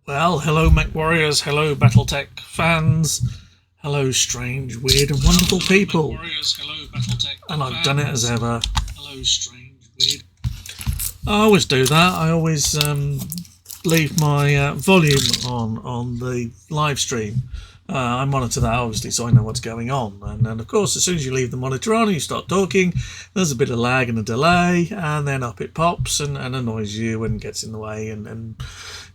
Well, hello Mech Warriors, hello Battletech fans, hello strange, weird and wonderful people. And I've done it as ever. Hello strange, weird. I always do that. I always leave my volume on the live stream. I monitor that obviously so I know what's going on, and then of course as soon as you leave the monitor on and you start talking, there's a bit of lag and a delay, and then up it pops and annoys you and gets in the way and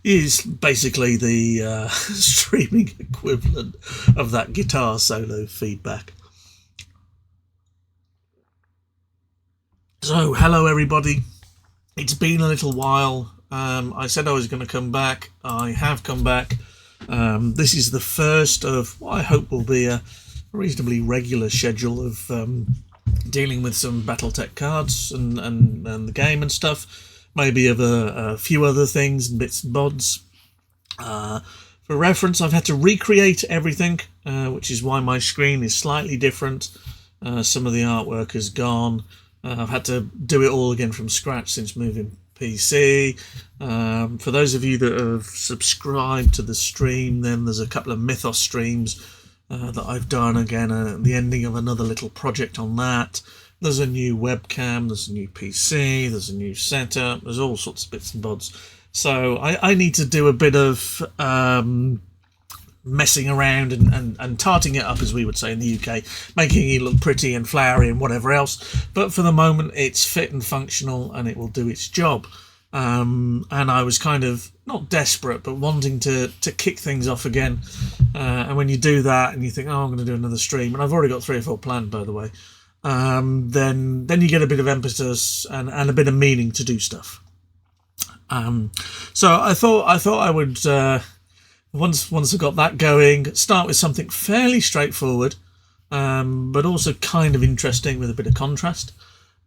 is basically the streaming equivalent of that guitar solo feedback. So hello everybody, it's been a little while. I said I was going to come back. I have come back. This is the first of what I hope will be a reasonably regular schedule of dealing with some Battletech cards and the game and stuff. Maybe of a few other things and bits and bods. For reference, I've had to recreate everything, which is why my screen is slightly different. Some of the artwork has gone. I've had to do it all again from scratch since moving PC. For those of you that have subscribed to the stream, then there's a couple of Mythos streams that I've done again, the ending of another little project on that. There's a new webcam, there's a new PC, there's a new setup, there's all sorts of bits and bods. So I need to do a bit of messing around and tarting it up, as we would say in the UK, making it look pretty and flowery and whatever else. But for the moment, it's fit and functional and it will do its job. And I was kind of not desperate, but wanting to kick things off again. And when you do that and you think, oh, I'm going to do another stream, and I've already got 3 or 4 planned, by the way, then you get a bit of impetus and a bit of meaning to do stuff. So I thought I would. Once I got that going, start with something fairly straightforward, but also kind of interesting with a bit of contrast,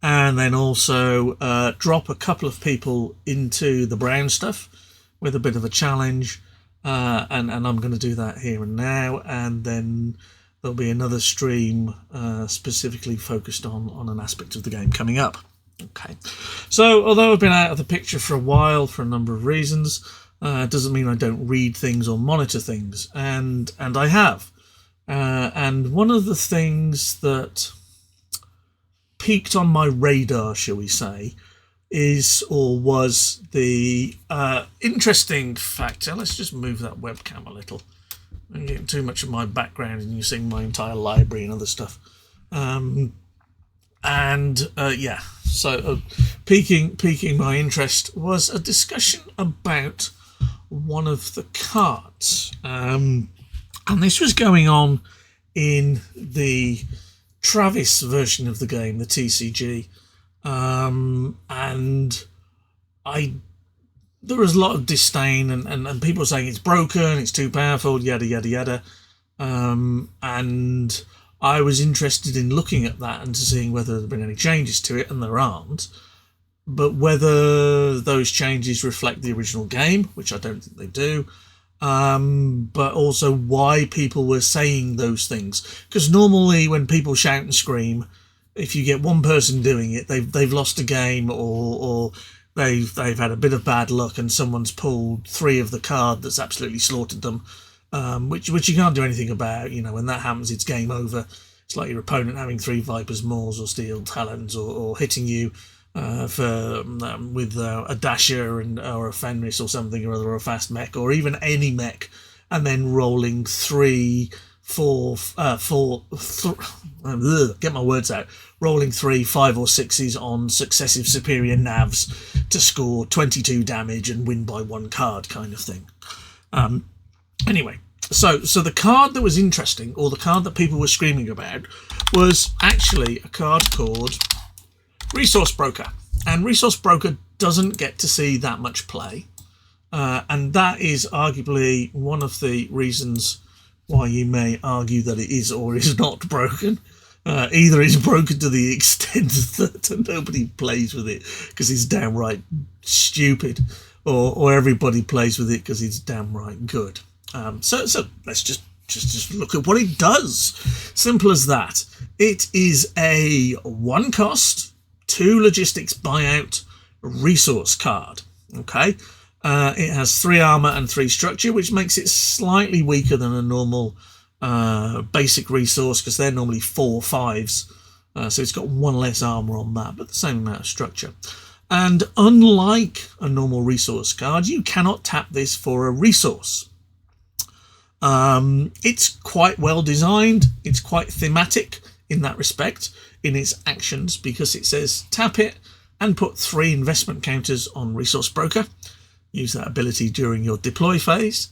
and then also drop a couple of people into the brown stuff with a bit of a challenge, and I'm going to do that here and now, and then there'll be another stream specifically focused on an aspect of the game coming up. Okay, so although I've been out of the picture for a while for a number of reasons, doesn't mean I don't read things or monitor things, and I have. And one of the things that peaked on my radar, shall we say, was the interesting factor. Let's just move that webcam a little. I'm getting too much of my background and you seeing my entire library and other stuff. Yeah, so piquing my interest was a discussion about one of the cards, and this was going on in the Travis version of the game, the TCG, and there was a lot of disdain and people saying it's broken, it's too powerful, yada yada yada, and I was interested in looking at that and seeing whether there had been any changes to it, and there aren't. But whether those changes reflect the original game, which I don't think they do, but also why people were saying those things. Because normally when people shout and scream, if you get one person doing it, they've lost a game, or they've had a bit of bad luck and someone's pulled 3 of the card that's absolutely slaughtered them, which you can't do anything about. You know, when that happens, it's game over. It's like your opponent having 3 Vipers, Maws, or Steel Talons, or hitting you with a Dasher or a Fenris or something or other, or a fast mech, or even any mech, and then rolling 3, 4, get my words out, rolling 3, 5 or 6s on successive superior navs to score 22 damage and win by 1 card kind of thing. Anyway, so the card that was interesting, or the card that people were screaming about, was actually a card called Resource Broker. And Resource Broker doesn't get to see that much play, and that is arguably one of the reasons why you may argue that it is or is not broken. Either it's broken to the extent that nobody plays with it because it's downright stupid, or everybody plays with it because it's downright good. So let's just look at what it does. Simple as that. It is a 1 cost, 2 logistics buyout resource card. Okay. It has 3 armor and 3 structure, which makes it slightly weaker than a normal basic resource, because they're normally 4 5s. So it's got 1 less armor on that, but the same amount of structure. And unlike a normal resource card, you cannot tap this for a resource. It's quite well designed. It's quite thematic in that respect, in its actions, because it says tap it and put 3 investment counters on Resource Broker. Use that ability during your deploy phase.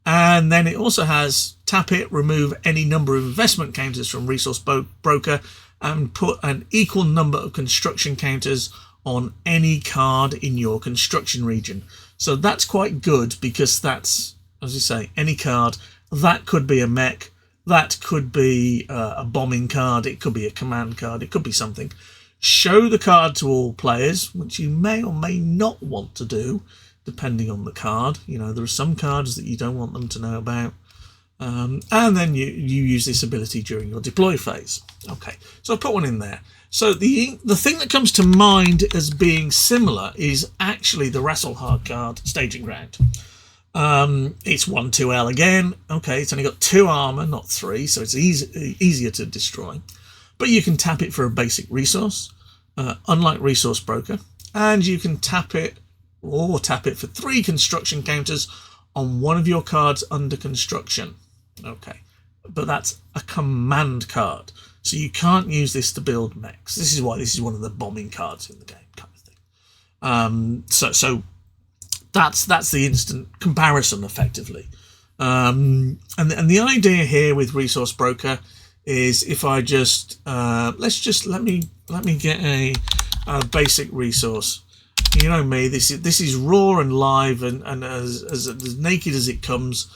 And then it also has tap it, remove any number of investment counters from Resource Broker, and put an equal number of construction counters on any card in your construction region. So that's quite good, because that's, as you say, any card. That could be a mech, that could be a bombing card, it could be a command card, it could be something. Show the card to all players, which you may or may not want to do, depending on the card. You know, there are some cards that you don't want them to know about. And then you use this ability during your deploy phase. Okay, so I'll put one in there. So the thing that comes to mind as being similar is actually the Rasselhard card, Staging Ground. It's 1/2L again. Okay, it's only got 2 armor, not 3, so it's easier to destroy. But you can tap it for a basic resource, unlike Resource Broker, and you can tap it or tap it for 3 construction counters on one of your cards under construction. Okay, but that's a command card, so you can't use this to build mechs. This is why this is one of the bombing cards in the game, kind of thing. So that's the instant comparison, effectively. And the idea here with Resource Broker is, if I just let me get a basic resource. You know me, this is raw and live, and as naked as it comes.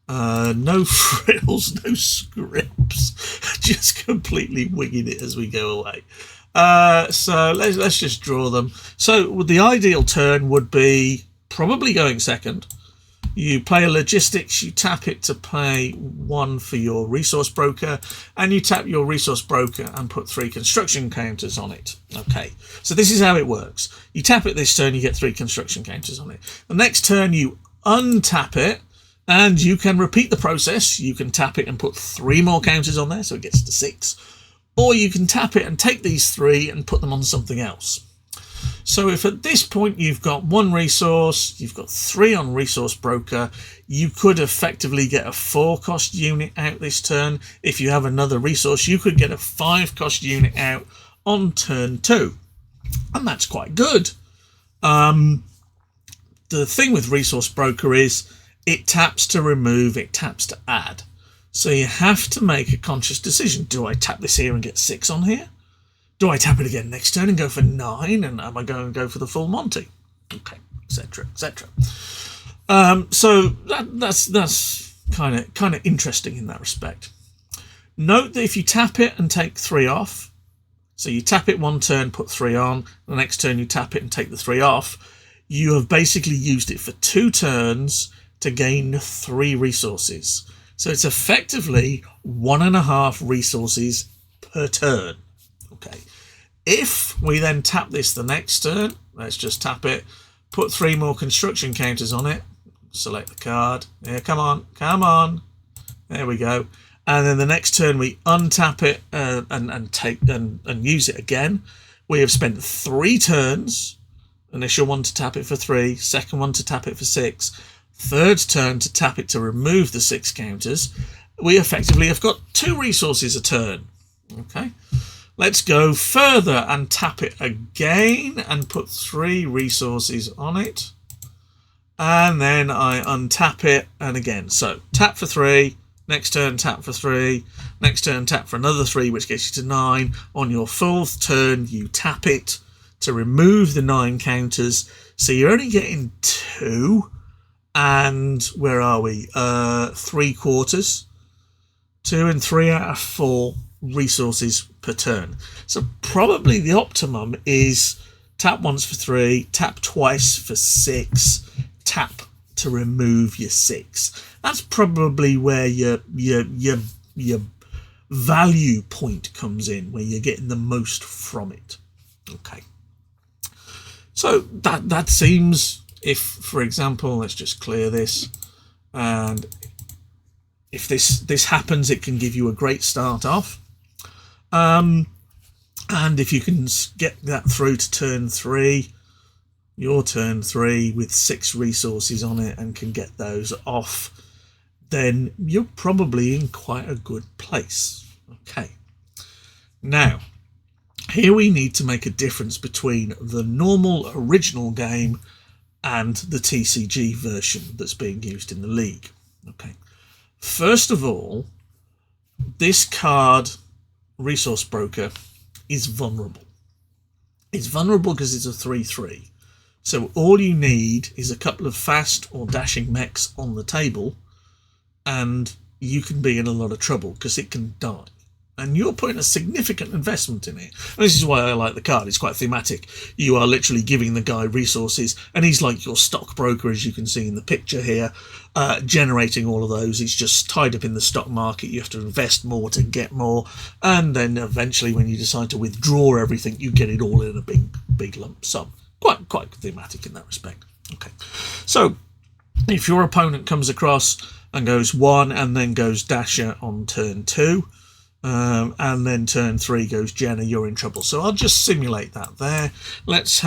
No frills, no scripts, just completely winging it as we go away. So let's just draw them. So the ideal turn would be probably going second. You play a logistics, you tap it to pay 1 for your Resource Broker, and you tap your Resource Broker and put 3 construction counters on it. Okay, so this is how it works. You tap it this turn, you get 3 construction counters on it. The next turn you untap it, and you can repeat the process. You can tap it and put 3 more counters on there, so it gets to 6. Or you can tap it and take these 3 and put them on something else. So if at this point you've got 1 resource, you've got 3 on Resource Broker, you could effectively get a 4-cost unit out this turn. If you have another resource, you could get a 5-cost unit out on turn 2. And that's quite good. The thing with Resource Broker is it taps to remove, it taps to add. So you have to make a conscious decision. Do I tap this here and get 6 on here? Do I tap it again next turn and go for 9? And am I going to go for the full Monty? Okay, etc., etc. So that's kind of interesting in that respect. Note that if you tap it and take 3 off, so you tap it 1 turn, put 3 on, the next turn you tap it and take the 3 off, you have basically used it for 2 turns to gain 3 resources. So it's effectively 1.5 resources per turn. Okay, if we then tap this the next turn, let's just tap it, put 3 more construction counters on it, select the card, yeah, come on, there we go, and then the next turn we untap it and use it again. We have spent 3 turns, initial one to tap it for 3, second one to tap it for 6, third turn to tap it to remove the 6 counters. We effectively have got 2 resources a turn. Okay, let's go further and tap it again and put 3 resources on it. And then I untap it, and again, so tap for 3, next turn tap for 3, next turn tap for another 3, which gets you to 9. On your 4th turn, you tap it to remove the 9 counters. So you're only getting 2, and where are we? 3/4. 2 and 3 out of 4 resources per turn. So probably the optimum is tap once for 3, tap twice for 6, tap to remove your 6. That's probably where your value point comes in, where you're getting the most from it. Okay, so that seems if, for example, let's just clear this, and if this happens, it can give you a great start off. And if you can get that through to turn 3, your turn 3 with 6 resources on it, and can get those off, then you're probably in quite a good place. Okay. Now, here we need to make a difference between the normal original game and the TCG version that's being used in the league. Okay. First of all, this card, Resource Broker, is vulnerable. It's vulnerable because it's a 3/3. So all you need is a couple of fast or dashing mechs on the table, and you can be in a lot of trouble because it can die. And you're putting a significant investment in it. And this is why I like the card. It's quite thematic. You are literally giving the guy resources, and he's like your stockbroker, as you can see in the picture here, generating all of those. He's just tied up in the stock market. You have to invest more to get more, and then eventually, when you decide to withdraw everything, you get it all in a big lump sum. Quite thematic in that respect. Okay, so if your opponent comes across and goes 1 and then goes Dasher on turn 2. And then turn 3 goes Jenna, you're in trouble. So I'll just simulate that there. Let's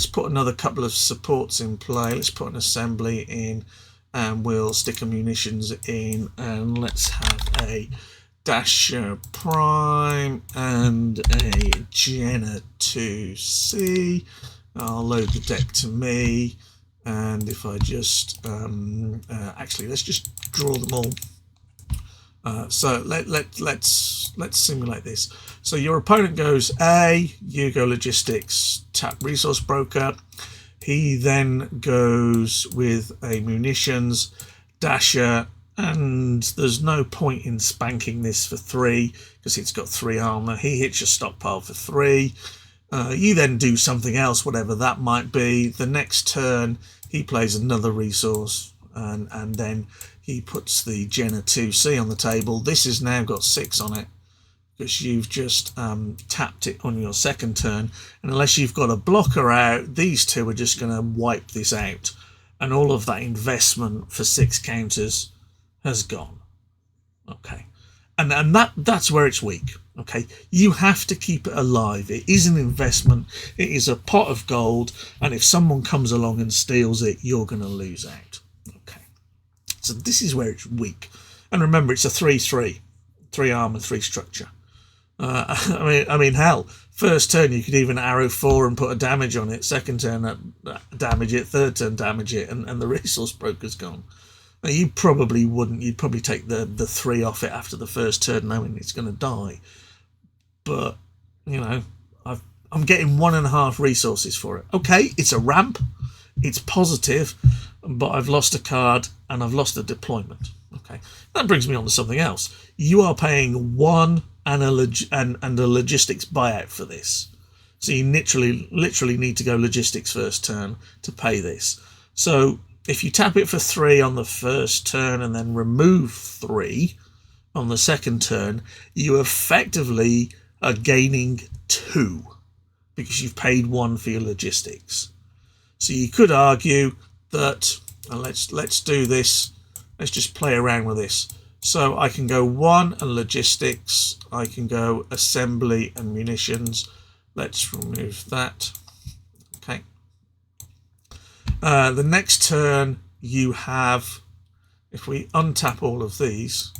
put another couple of supports in play. Let's put an assembly in, and we'll stick a munitions in, and let's have a Dasher Prime and a Jenna 2C. I'll load the deck to me, and if I just actually, let's just draw them all. So let's simulate this. So your opponent goes A, you go Logistics, tap Resource Broker. He then goes with a Munitions, Dasher, and there's no point in spanking this for 3 because it's got 3 armor. He hits your stockpile for 3. You then do something else, whatever that might be. The next turn he plays another resource, and then he puts the Jenna 2C on the table. This has now got 6 on it because you've just tapped it on your second turn. And unless you've got a blocker out, these two are just going to wipe this out. And all of that investment for 6 counters has gone. Okay. And that's where it's weak. Okay. You have to keep it alive. It is an investment. It is a pot of gold. And if someone comes along and steals it, you're going to lose out. So this is where it's weak. And remember, it's a 3/3. 3 armor, 3 structure. I mean, hell, first turn you could even arrow 4 and put a damage on it. Second turn, damage it. Third turn, damage it. And the Resource Broker's gone. Now, you probably wouldn't. You'd probably take the 3 off it after the first turn, knowing it's going to die. But, you know, I'm getting 1.5 resources for it. Okay, it's a ramp. It's positive, but I've lost a card and I've lost a deployment. Okay, that brings me on to something else. You are paying 1 and a logistics buyout for this. So you literally need to go logistics first turn to pay this. So if you tap it for 3 on the first turn and then remove 3 on the second turn, you effectively are gaining 2 because you've paid 1 for your logistics. So you could argue that, and let's do this, let's just play around with this. So I can go 1 and logistics, I can go assembly and munitions. Let's remove that. Okay. The next turn you have, if we untap all of these,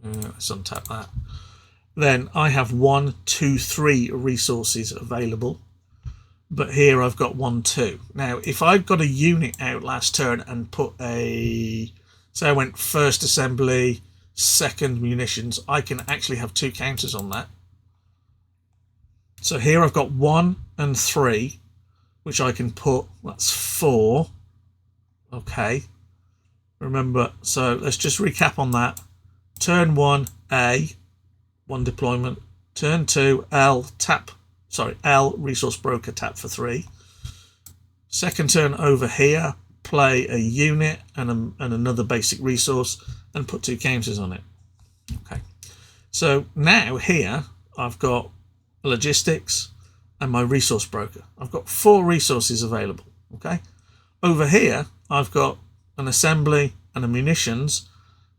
let's untap that, then I have 1, 2, 3 resources available. But here I've got 1, 2. Now, if I've got a unit out last turn and put say I went first assembly, second munitions, I can actually have 2 counters on that. So here I've got 1 and 3, which I can put, that's 4. Okay. Remember, so let's just recap on that. Turn 1, A, 1 deployment. Turn 2, L, L, Resource Broker, tap for 3. Second turn over here, play a unit and another basic resource and put 2 counters on it. Okay. So now here I've got logistics and my Resource Broker. I've got 4 resources available. Okay. over here, I've got an assembly and a munitions,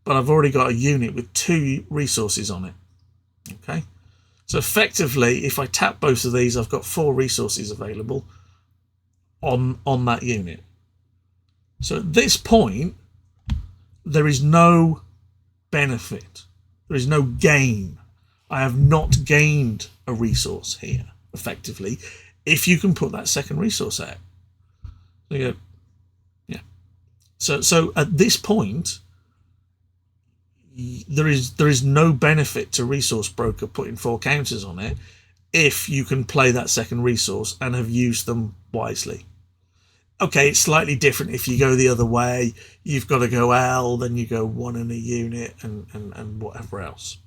but I've already got a unit with 2 resources on it. Okay, so effectively, if I tap both of these, I've got 4 resources available on that unit. So at this point, there is no benefit. There is no gain. I have not gained a resource here, effectively, if you can put that second resource out. So you go, yeah. So at this point, there is no benefit to Resource Broker putting 4 counters on it if you can play that second resource and have used them wisely. Okay, it's slightly different if you go the other way. You've got to go L, then you go 1 in a unit and whatever else.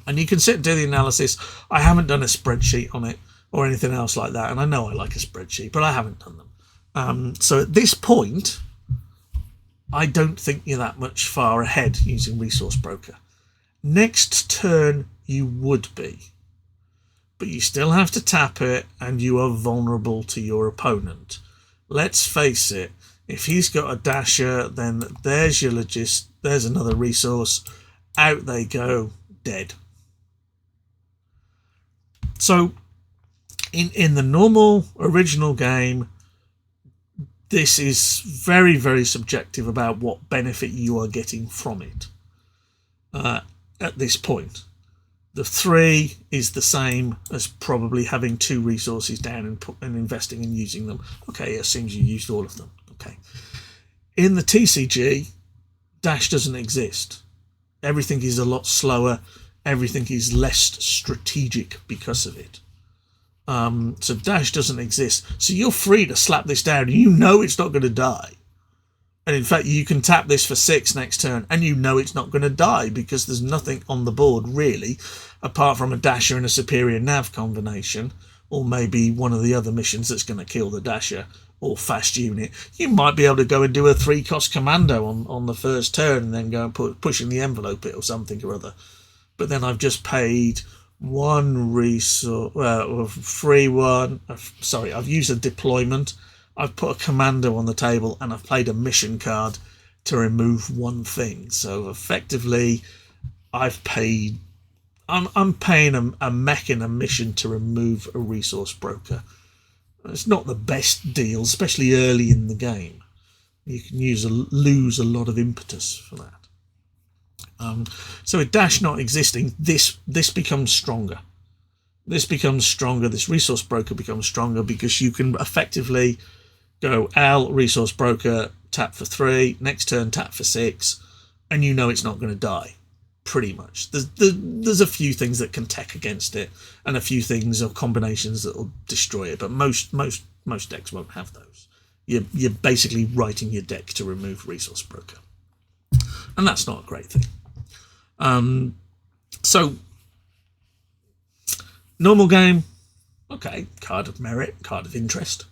And you can sit and do the analysis. I haven't done a spreadsheet on it or anything else like that. And I know I like a spreadsheet, but I haven't done them. So at this point, I don't think you're that much far ahead using Resource Broker. Next turn, you would be. But you still have to tap it, and you are vulnerable to your opponent. Let's face it, if he's got a dasher, then there's your there's another resource. Out they go, dead. So in the normal original game, this is very, very subjective about what benefit you are getting from it at this point. The 3 is the same as probably having 2 resources down and investing and using them. Okay, it assumes you used all of them. Okay. In the TCG, dash doesn't exist. Everything is a lot slower. Everything is less strategic because of it. So dash doesn't exist. So you're free to slap this down. You know it's not going to die. And in fact, you can tap this for 6 next turn, and you know it's not going to die because there's nothing on the board, really, apart from a dasher and a superior nav combination, or maybe one of the other missions that's going to kill the dasher, or fast unit. You might be able to go and do a 3-cost commando on the first turn and then go and pushing the envelope it or something or other. But then I've just paid 1 resource, free one. I've used a deployment. I've put a commando on the table, and I've played a mission card to remove 1 thing. So effectively, I've paid. I'm paying a mech in a mission to remove a Resource Broker. It's not the best deal, especially early in the game. You can lose a lot of impetus for that. So with dash not existing, this becomes stronger. This becomes stronger. This Resource Broker becomes stronger because you can effectively go L, Resource Broker, tap for 3, next turn tap for 6, and you know it's not going to die, pretty much. There's a few things that can tech against it, and a few things or combinations that will destroy it, but most decks won't have those. You're basically writing your deck to remove Resource Broker, and that's not a great thing. So normal game, okay, card of merit, card of interest.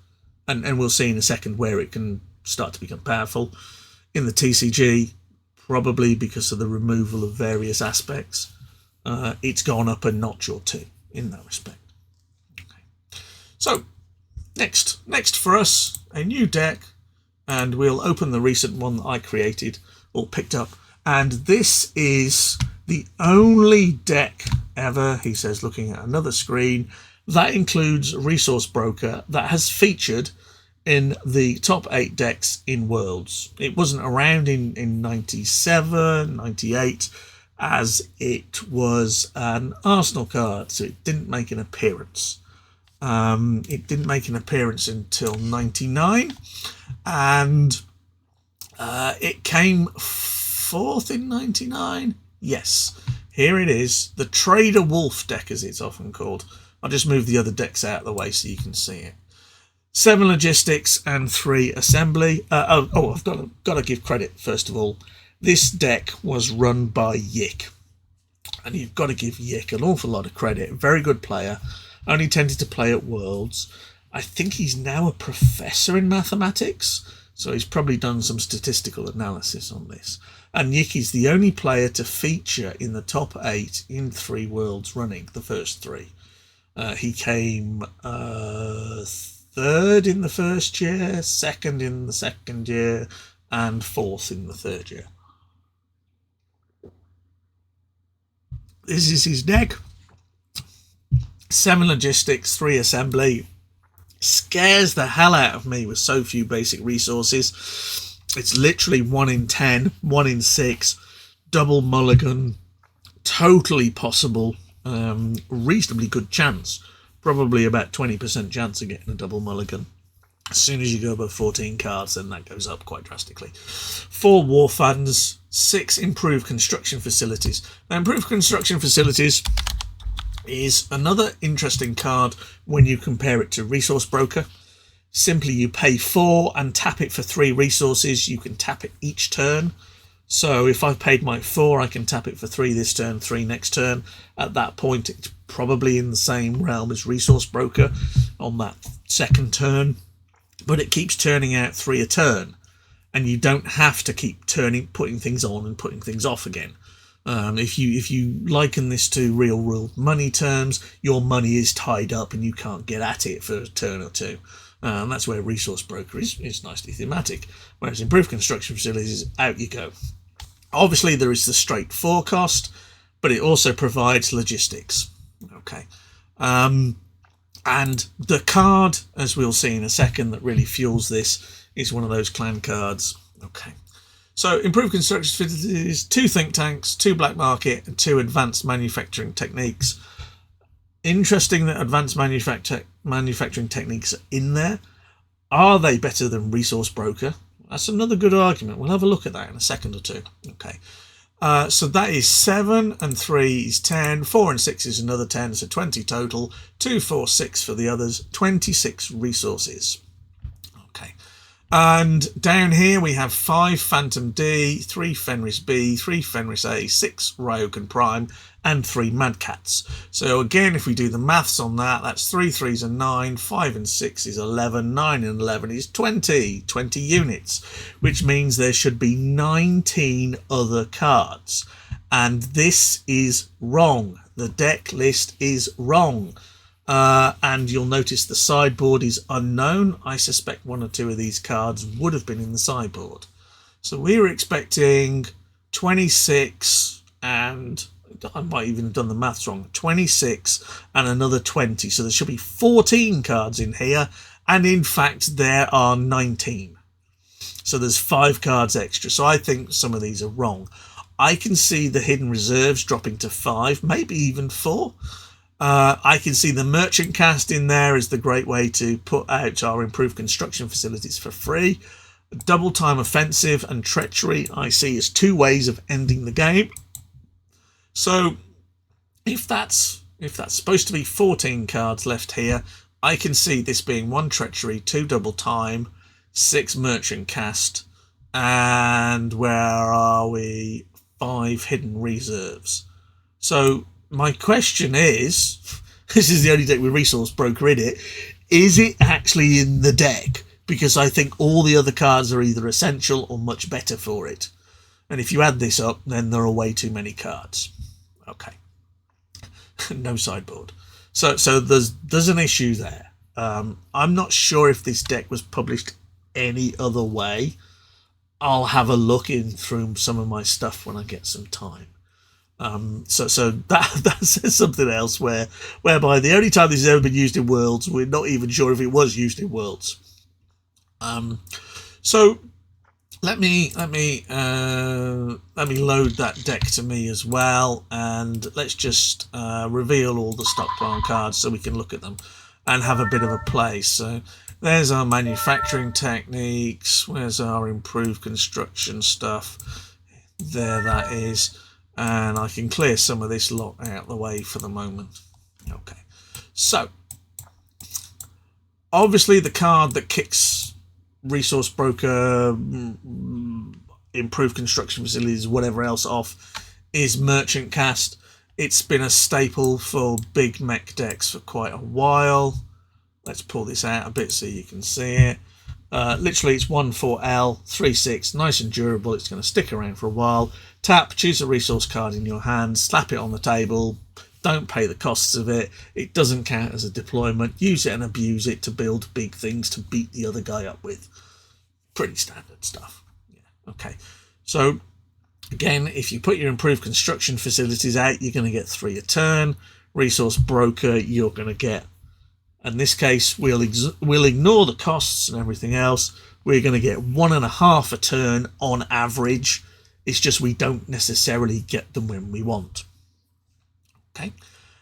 And we'll see in a second where it can start to become powerful. In the TCG, probably because of the removal of various aspects, it's gone up a notch or 2 in that respect. Okay. So, next for us, a new deck, and we'll open the recent one that I created or picked up. And this is the only deck ever, he says, looking at another screen, that includes Resource Broker, that has featured in the top 8 decks in Worlds. It wasn't around in 97, 98, as it was an Arsenal card, so it didn't make an appearance. It didn't make an appearance until 99, and it came 4th in 99. Yes, here it is, the Trader Wolf deck, as it's often called. I'll just move the other decks out of the way so you can see it. 7 logistics and 3 assembly. I've got to give credit first of all. This deck was run by Yick, and you've got to give Yick an awful lot of credit. Very good player. Only tended to play at Worlds. I think he's now a professor in mathematics, so he's probably done some statistical analysis on this. And Yick is the only player to feature in the top 8 in 3 Worlds running, the first 3. He came 3rd third in the first year, second in the second year, and fourth in the third year. This is his deck. 7 logistics, 3 assembly. Scares the hell out of me with so few basic resources. It's literally 1 in 10, 1 in 6, double mulligan, totally possible, reasonably good chance. Probably about 20% chance of getting a double mulligan. As soon as you go above 14 cards, then that goes up quite drastically. 4 war funds, 6 improved construction facilities. Now, improved construction facilities is another interesting card when you compare it to Resource Broker. Simply, you pay 4 and tap it for 3 resources. You can tap it each turn. So if I've paid my 4, I can tap it for 3 this turn, 3 next turn. At that point, it's probably in the same realm as Resource Broker on that second turn. But it keeps turning out 3 a turn. And you don't have to keep putting things on and putting things off again. If you liken this to real world money terms, your money is tied up and you can't get at it for a turn or 2. And that's where Resource Broker is nicely thematic. Whereas Improved Construction Facilities, out you go. Obviously, there is the straight 4 cost, but it also provides logistics. Okay. And the card, as we'll see in a second, that really fuels this is one of those clan cards. Okay. So, Improved Construction Facilities, 2 think tanks, 2 black market, and 2 advanced manufacturing techniques. Interesting that advanced manufacturing techniques are in there. Are they better than Resource Broker? That's another good argument. We'll have a look at that in a second or 2. Okay. So that is 7 and 3 is 10. 4 and 6 is another 10. So 20 total. 2, 4, 6 for the others. 26 resources. Okay. And down here we have 5 Phantom D, 3 Fenris B, 3 Fenris A, 6 Ryokan Prime, and 3 Mad Cats. So again, if we do the maths on that, that's 3 3s are 9, 5 and 6 is 11, 9 and 11 is 20 units, which means there should be 19 other cards. And this is wrong. The deck list is wrong. And you'll notice the sideboard is unknown. I suspect 1 or 2 of these cards would have been in the sideboard. So we were expecting 26 and I might even have done the maths wrong. 26 and another 20. So there should be 14 cards in here. And in fact, there are 19. So there's 5 cards extra. So I think some of these are wrong. I can see the hidden reserves dropping to 5, maybe even 4. I can see the merchant cast in there as the great way to put out our improved construction facilities for free. Double time offensive and treachery I see as 2 ways of ending the game. So if that's supposed to be 14 cards left here, I can see this being 1 treachery, 2 double time, 6 merchant cast, and where are we? 5 hidden reserves. So my question is, this is the only deck with Resource Broker in it, is it actually in the deck? Because I think all the other cards are either essential or much better for it. And if you add this up, then there are way too many cards. Okay. No sideboard. So there's an issue there. I'm not sure if this deck was published any other way. I'll have a look in through some of my stuff when I get some time. So that says something else whereby the only time this has ever been used in Worlds, we're not even sure if it was used in Worlds. So let me load that deck to me as well, and let's just reveal all the stockpile cards so we can look at them and have a bit of a play. So there's our manufacturing techniques. Where's our improved construction stuff? There that is. And I can clear some of this lot out of the way for the moment. Okay. So, obviously the card that kicks Resource Broker, improved construction facilities, whatever else off, is Merchant Cast. It's been a staple for big mech decks for quite a while. Let's pull this out a bit so you can see it. Literally, it's 1/4L, 3/6, nice and durable. It's going to stick around for a while. Tap, choose a resource card in your hand, slap it on the table, Don't pay the costs of it. It doesn't count as a deployment. Use it and abuse it to build big things to beat the other guy up with. Pretty standard stuff. Yeah. Okay. So again, if you put your improved construction facilities out, you're going to get 3 a turn. Resource broker, you're going to get, in this case, we'll ignore the costs and everything else. We're going to get 1.5 a turn on average. It's just we don't necessarily get them when we want. Okay.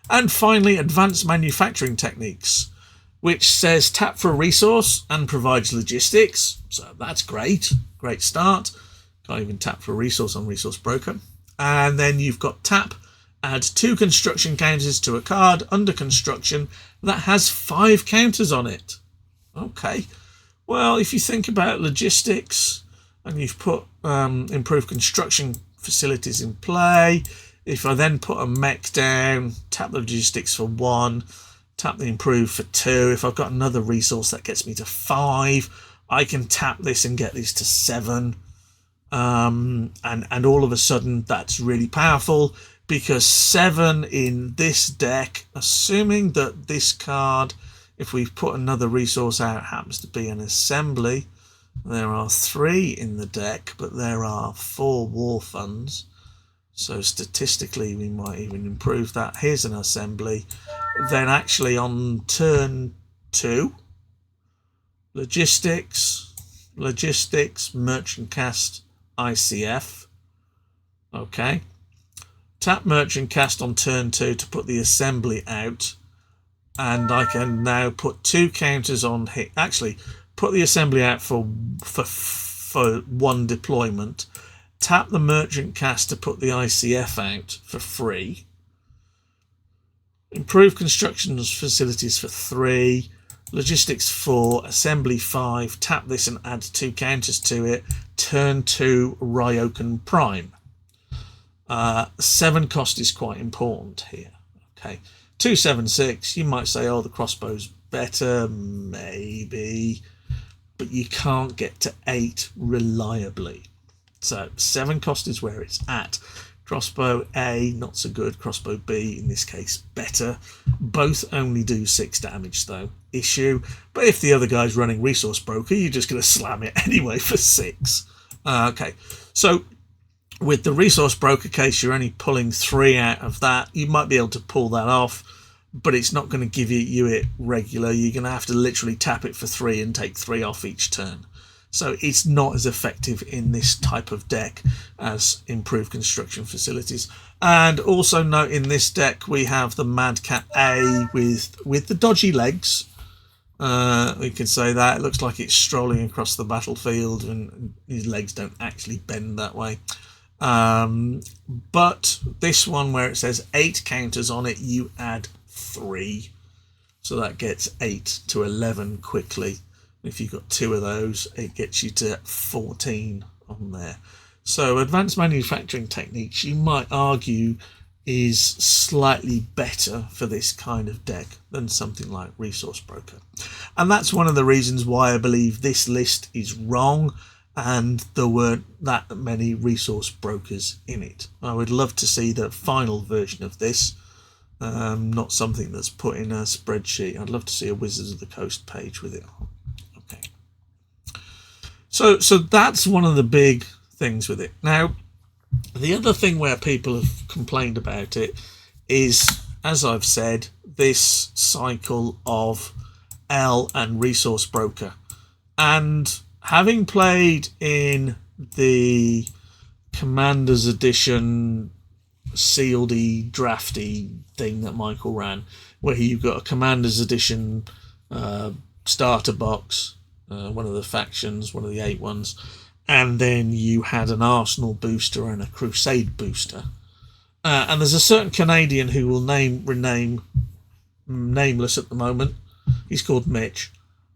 And finally, advanced manufacturing techniques, which says tap for a resource and provides logistics. So that's great. Great start. Can't even tap for a resource on Resource Broker. And then you've got tap, add 2 construction counters to a card under construction that has 5 counters on it. Okay. Well, if you think about logistics and you've put improved construction facilities in play, if I then put a mech down, tap the logistics for 1, tap the improve for 2, if I've got another resource that gets me to 5, I can tap this and get this to 7. And all of a sudden that's really powerful, because 7 in this deck, assuming that this card, if we put another resource out, happens to be an assembly, there are 3 in the deck, but there are 4 war funds. So statistically, we might even improve that. Here's an assembly. Then actually on turn 2, logistics, merchant cast, ICF. Okay. Tap merchant cast on turn 2 to put the assembly out. And I can now put 2 counters on hit. Actually, put the assembly out for 1 deployment. Tap the merchant cast to put the ICF out for free. Improve construction facilities for 3. Logistics 4. Assembly 5. Tap this and add 2 counters to it. Turn 2 Ryokan Prime. 7 cost is quite important here. Okay. 276. You might say, oh, the crossbow's better. Maybe. But you can't get to 8 reliably. So 7 cost is where it's at. Crossbow A, not so good. Crossbow B, in this case, better. Both only do 6 damage, though. Issue. But if the other guy's running Resource Broker, you're just going to slam it anyway for 6. Okay, so with the Resource Broker case, you're only pulling 3 out of that. You might be able to pull that off, but it's not going to give you it regular. You're going to have to literally tap it for 3 and take 3 off each turn. So it's not as effective in this type of deck as improved construction facilities. And also note, in this deck we have the Mad Cat A with the dodgy legs. We can say that it looks like it's strolling across the battlefield, and his legs don't actually bend that way. But this one, where it says 8 counters on it, you add 3, so that gets 8 to 11 quickly. If you've got 2 of those, it gets you to 14 on there. So advanced manufacturing techniques, you might argue, is slightly better for this kind of deck than something like Resource Broker. And that's one of the reasons why I believe this list is wrong and there weren't that many Resource Brokers in it. I would love to see the final version of this, not something that's put in a spreadsheet. I'd love to see a Wizards of the Coast page with it on. Okay. So that's one of the big things with it. Now, the other thing where people have complained about it is, as I've said, this cycle of L and Resource Broker. And having played in the Commander's Edition sealed-y, drafty thing that Michael ran, where you've got a Commander's Edition starter box, one of the factions, one of the 8 ones, and then you had an Arsenal booster and a Crusade booster. And there's a certain Canadian who will rename nameless at the moment. He's called Mitch,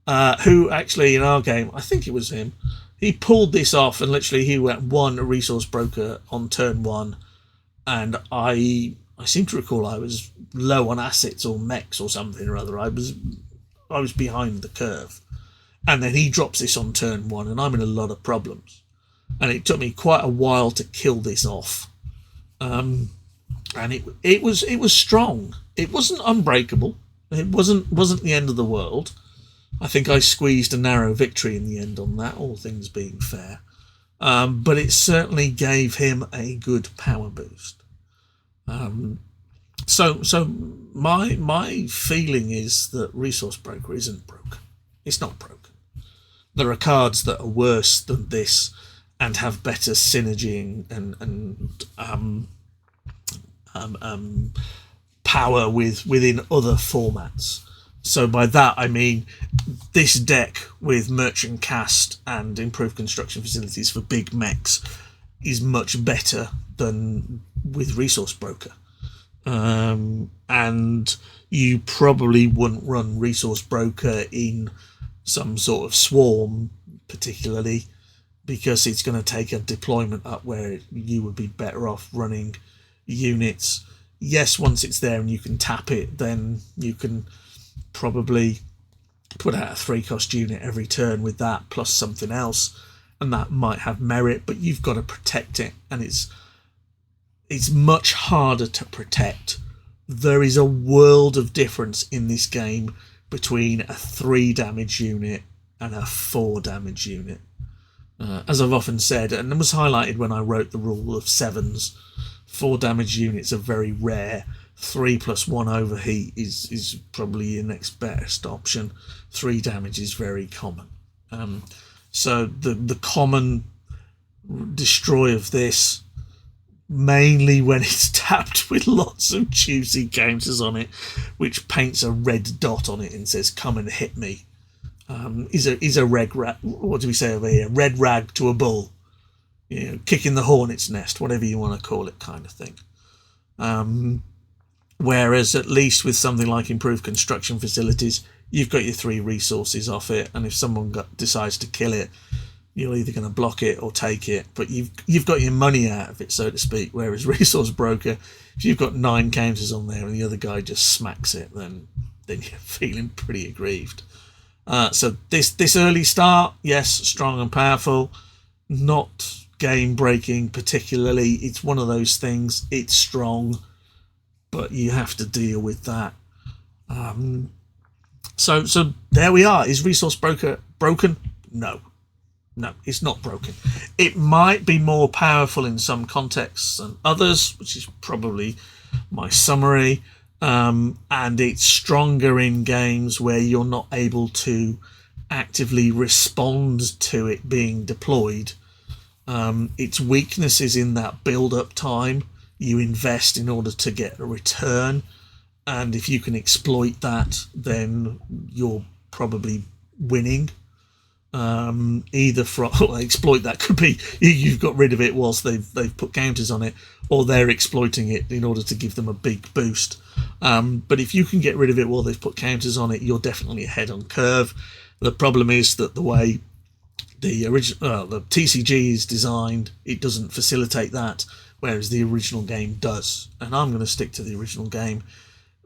who actually in our game, I think it was him, he pulled this off, and literally he went 1 Resource Broker on turn 1, and I seem to recall I was low on assets or mechs or something or other. I was behind the curve. And then he drops this on turn 1, and I'm in a lot of problems. And it took me quite a while to kill this off. and it was strong. It wasn't unbreakable. It wasn't the end of the world. I think I squeezed a narrow victory in the end on that, all things being fair. But it certainly gave him a good power boost. So my feeling is that Resource Broker isn't broken. It's not broken. There are cards that are worse than this and have better synergy and power within other formats. So by that I mean this deck with Merchant Cast and Improved Construction Facilities for big mechs is much better than with Resource Broker. And you probably wouldn't run Resource Broker in some sort of swarm particularly, because it's going to take a deployment up where you would be better off running units. Yes, once it's there and you can tap it, then you can probably put out a 3-cost unit every turn with that plus something else, and that might have merit, but you've got to protect it, and it's much harder to protect. There is a world of difference in this game between a 3 damage unit and a 4 damage unit. As I've often said, and it was highlighted when I wrote the rule of 7s, 4 damage units are very rare. 3+1 overheat is probably your next best option. 3 damage is very common. So the common destroy of this, mainly when it's tapped with lots of juicy counters on it, which paints a red dot on it and says "come and hit me," is a red rag. What do we say over here? Red rag to a bull. You know, kicking the hornet's nest, whatever you want to call it, kind of thing. Whereas at least with something like Improved Construction Facilities, you've got your 3 resources off it, and if someone decides to kill it, you're either going to block it or take it, but you've got your money out of it, so to speak. Whereas Resource Broker, if you've got 9 counters on there and the other guy just smacks it, then you're feeling pretty aggrieved. So this early start, yes, strong and powerful, not game breaking particularly. It's one of those things. It's strong, but you have to deal with that. So there we are. Is Resource Broker broken? No, it's not broken. It might be more powerful in some contexts than others, which is probably my summary. And it's stronger in games where you're not able to actively respond to it being deployed. Its weakness is in that build-up time. You invest in order to get a return, and if you can exploit that, then you're probably winning. Either from exploit that could be you've got rid of it whilst they've put counters on it, or they're exploiting it in order to give them a big boost. But if you can get rid of it while they've put counters on it, you're definitely ahead on curve. The problem is that the way the TCG is designed, it doesn't facilitate that, whereas the original game does. And I'm going to stick to the original game.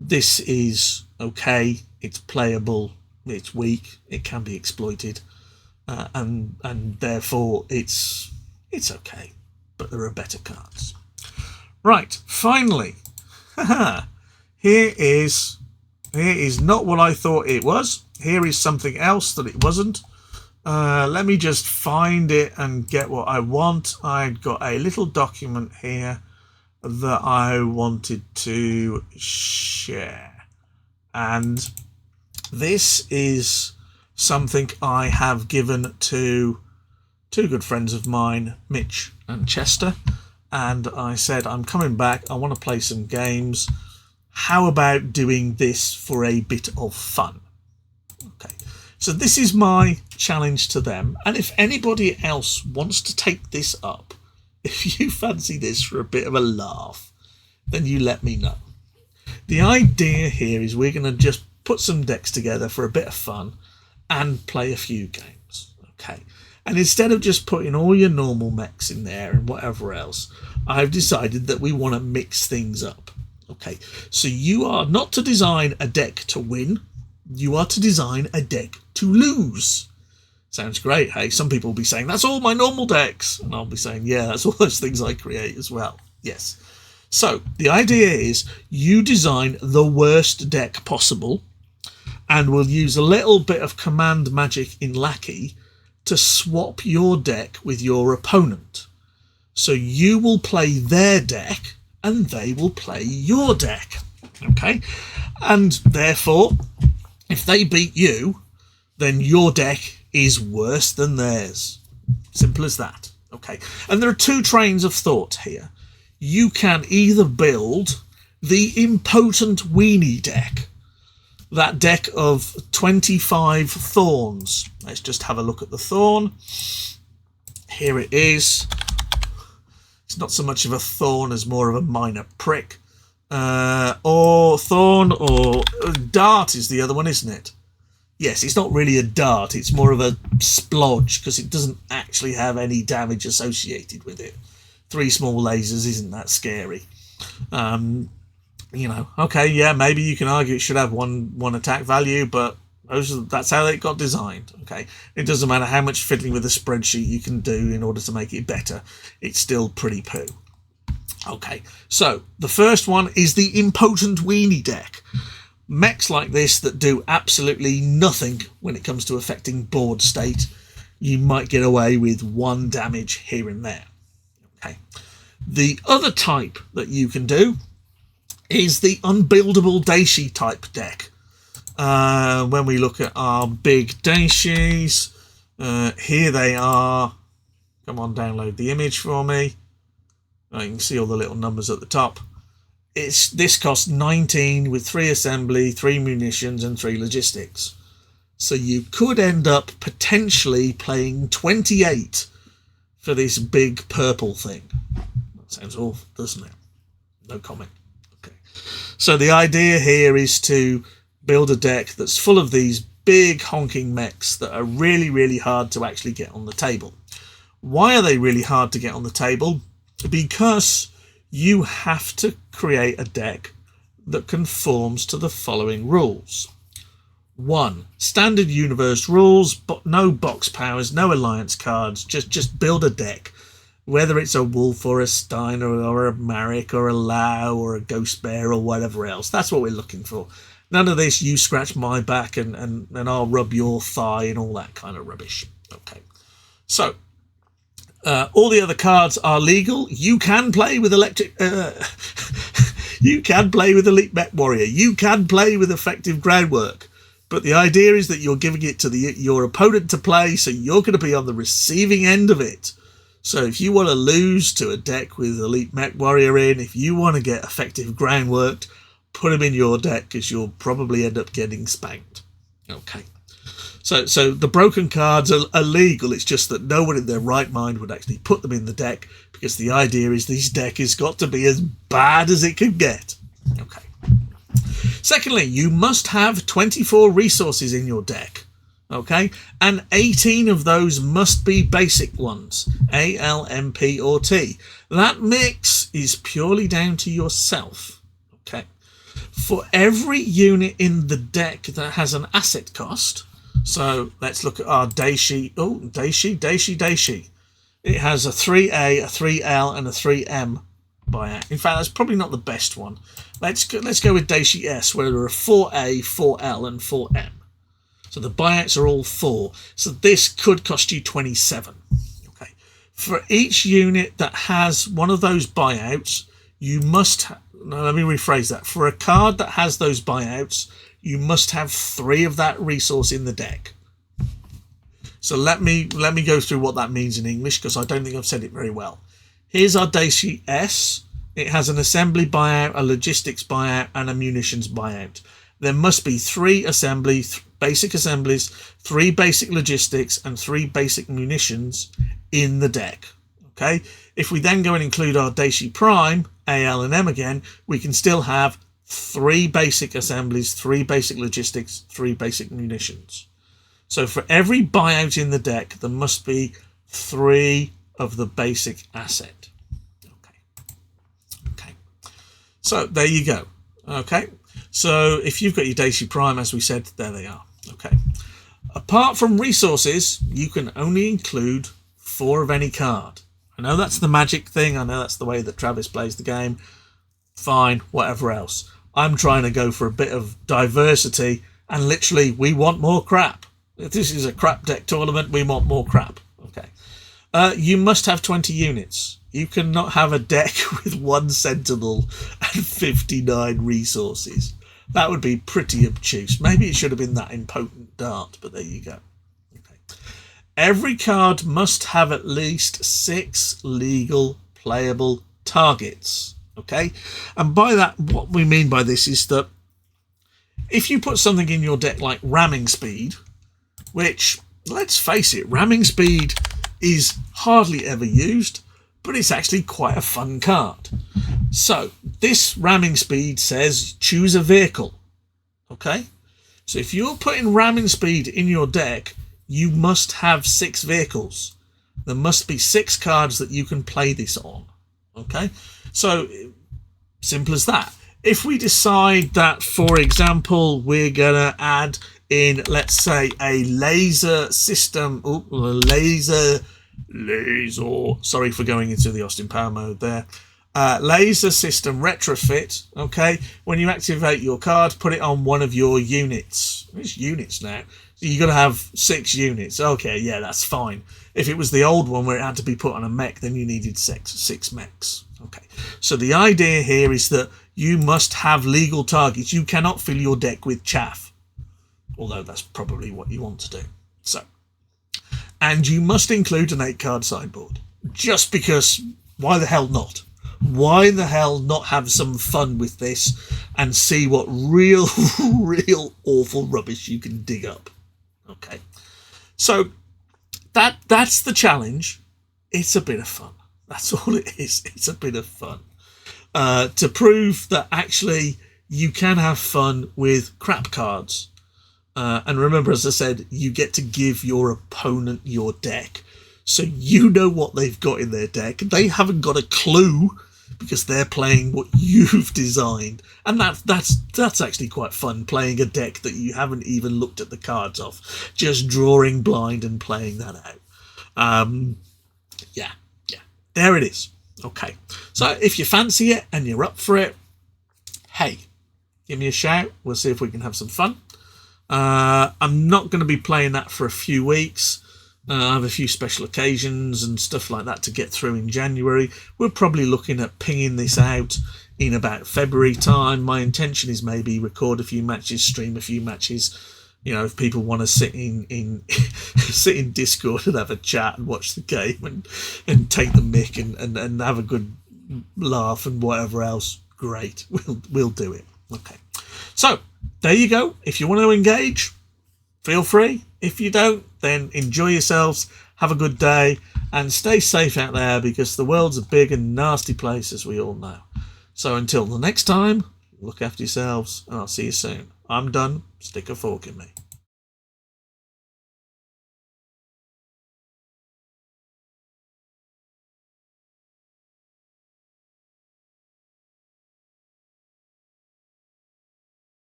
This is okay. It's playable. It's weak. It can be exploited. And therefore it's okay, but there are better cards. Right, finally, here is not what I thought it was. Here is something else that it wasn't. Let me just find it and get what I want. I've got a little document here that I wanted to share, and this is something I have given to 2 good friends of mine, Mitch and Chester, and I said, I'm coming back, I want to play some games. How about doing this for a bit of fun? Okay, so this is my challenge to them, and if anybody else wants to take this up, if you fancy this for a bit of a laugh, then you let me know. The idea here is we're going to just put some decks together for a bit of fun and play a few games, okay? And instead of just putting all your normal mechs in there and whatever else, I've decided that we want to mix things up, okay? So you are not to design a deck to win, you are to design a deck to lose. Sounds great, hey? Some people will be saying, that's all my normal decks. And I'll be saying, yeah, that's all those things I create as well. Yes. So the idea is you design the worst deck possible, and we'll use a little bit of command magic in Lackey to swap your deck with your opponent. So you will play their deck and they will play your deck. Okay? And therefore, if they beat you, then your deck is worse than theirs. Simple as that. Okay? And there are two trains of thought here. You can either build the impotent weenie deck, that deck of 25 thorns. Let's just have a look at the thorn. Here it is. It's not so much of a thorn as more of a minor prick. Or thorn, or dart is the other one, isn't it? Yes, it's not really a dart. It's more of a splodge because it doesn't actually have any damage associated with it. 3 small lasers isn't that scary. You know, okay, yeah, maybe you can argue it should have one attack value, but that's how it got designed. Okay, it doesn't matter how much fiddling with a spreadsheet you can do in order to make it better. It's still pretty poo. Okay, so the first one is the impotent weenie deck. Mechs like this that do absolutely nothing when it comes to affecting board state, you might get away with 1 damage here and there. Okay. The other type that you can do is the unbuildable Daishi type deck. When we look at our big Daishis, here they are. Come on, download the image for me. You can see all the little numbers at the top. This costs 19 with 3 assembly, 3 munitions and 3 logistics. So you could end up potentially playing 28 for this big purple thing. That sounds awful, doesn't it? No comment. Okay. So the idea here is to build a deck that's full of these big honking mechs that are really, really hard to actually get on the table. Why are they really hard to get on the table? Because you have to create a deck that conforms to the following rules. 1. Standard universe rules, but no box powers, no alliance cards. Just build a deck. Whether it's a wolf or a stein or a Marek or a Lao or a ghost bear or whatever else. That's what we're looking for. None of this you scratch my back and I'll rub your thigh and all that kind of rubbish. Okay. So, all the other cards are legal. You can play with you can play with Elite Mech Warrior. You can play with effective groundwork. But the idea is that you're giving it to your opponent to play, so you're going to be on the receiving end of it. So if you want to lose to a deck with Elite Mech Warrior in, if you want to get effective groundwork, put him in your deck because you'll probably end up getting spanked. Okay. So the broken cards are legal. It's just that no one in their right mind would actually put them in the deck because the idea is this deck has got to be as bad as it can get. Okay. Secondly, you must have 24 resources in your deck. Okay, and 18 of those must be basic ones, A, L, M, P, or T. That mix is purely down to yourself. Okay, for every unit in the deck that has an asset cost, so let's look at our Daishi. Oh, Daishi. It has a 3A, a 3L, and a 3M buyout. In fact, that's probably not the best one. Let's go with Daishi S, where there are 4A, 4L, and 4M. So the buyouts are all 4. So this could cost you 27. Okay. For each unit that has one of those buyouts, you must let me rephrase that. For a card that has those buyouts, you must have 3 of that resource in the deck. So let me go through what that means in English, because I don't think I've said it very well. Here's our Daishi S. It has an assembly buyout, a logistics buyout, and a munitions buyout. There must be 3 basic assemblies, 3 basic logistics, and 3 basic munitions in the deck. Okay. If we then go and include our Daishi Prime, A, L, and M again, we can still have 3 basic assemblies, 3 basic logistics, 3 basic munitions. So for every buyout in the deck, there must be 3 of the basic asset. Okay. So there you go. Okay. So if you've got your Daishi Prime, as we said, there they are. Okay. Apart from resources, you can only include 4 of any card. I know that's the magic thing. I know that's the way that Travis plays the game. fine, whatever else. I'm trying to go for a bit of diversity, and literally, we want more crap. If this is a crap deck tournament, we want more crap. Okay. You must have 20 units. You cannot have a deck with 1 Sentinel and 59 resources. That would be pretty obtuse. Maybe it should have been that impotent dart, but there you go. Okay. Every card must have at least 6 legal playable targets. Okay, and by that, what we mean by this is that if you put something in your deck like ramming speed, which, let's face it, ramming speed is hardly ever used, but it's actually quite a fun card. So this ramming speed says choose a vehicle. Okay, so if you're putting ramming speed in your deck, you must have 6 vehicles. There must be 6 cards that you can play this on. Okay, so simple as that. If we decide that, for example, we're gonna add in, let's say, a laser system, sorry for going into the Austin Power mode there. Laser system retrofit. Okay, when you activate your card, put it on one of your units. It's units now. So you're gonna have 6 units. Okay, yeah, that's fine. If it was the old one where it had to be put on a mech, then you needed 6 mechs. Okay, so the idea here is that you must have legal targets. You cannot fill your deck with chaff, although that's probably what you want to do. So, and you must include an 8-card sideboard, just because why the hell not? Why the hell not have some fun with this and see what real awful rubbish you can dig up? Okay, so that's the challenge. It's a bit of fun. That's all it is. It's a bit of fun. To prove that actually you can have fun with crap cards. And remember, as I said, you get to give your opponent your deck. So you know what they've got in their deck. They haven't got a clue because they're playing what you've designed. And that's actually quite fun, playing a deck that you haven't even looked at the cards of. Just drawing blind and playing that out. Yeah. There it is. Okay. So if you fancy it and you're up for it, hey, give me a shout. We'll see if we can have some fun. I'm not going to be playing that for a few weeks. I have a few special occasions and stuff like that to get through in January. We're probably looking at pinging this out in about February time. My intention is maybe record a few matches, stream a few matches. You know, if people want to sit in sit in Discord and have a chat and watch the game and take the mic and have a good laugh and whatever else, great. We'll do it. Okay. So there you go. If you want to engage, feel free. If you don't, then enjoy yourselves. Have a good day and stay safe out there, because the world's a big and nasty place, as we all know. So until the next time, look after yourselves and I'll see you soon. I'm done. Stick a fork in me.